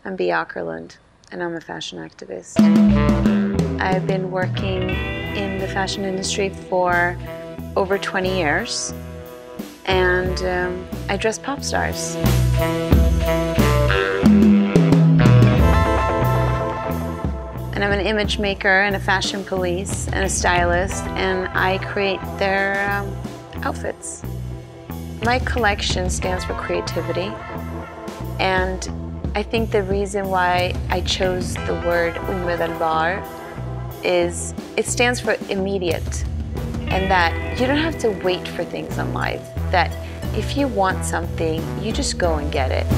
I'm Bea Åkerlund, and I'm a fashion activist. I've been working in the fashion industry for over 20 years, and I dress pop stars. And I'm an image maker and a fashion police and a stylist, and I create their outfits. My collection stands for creativity, and I think the reason why I chose the word OMEDELBAR is it stands for immediate, and that you don't have to wait for things in life, that if you want something, you just go and get it.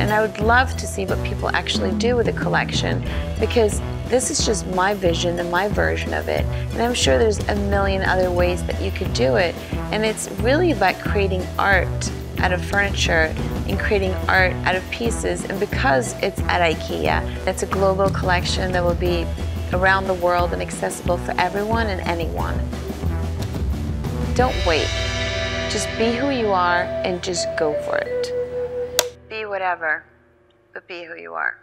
And I would love to see what people actually do with a collection, because this is just my vision and my version of it. And I'm sure there's a million other ways that you could do it. And it's really about creating art out of furniture and creating art out of pieces. And because it's at IKEA, it's a global collection that will be around the world and accessible for everyone and anyone. Don't wait. Just be who you are and just go for it. Be whatever, but be who you are.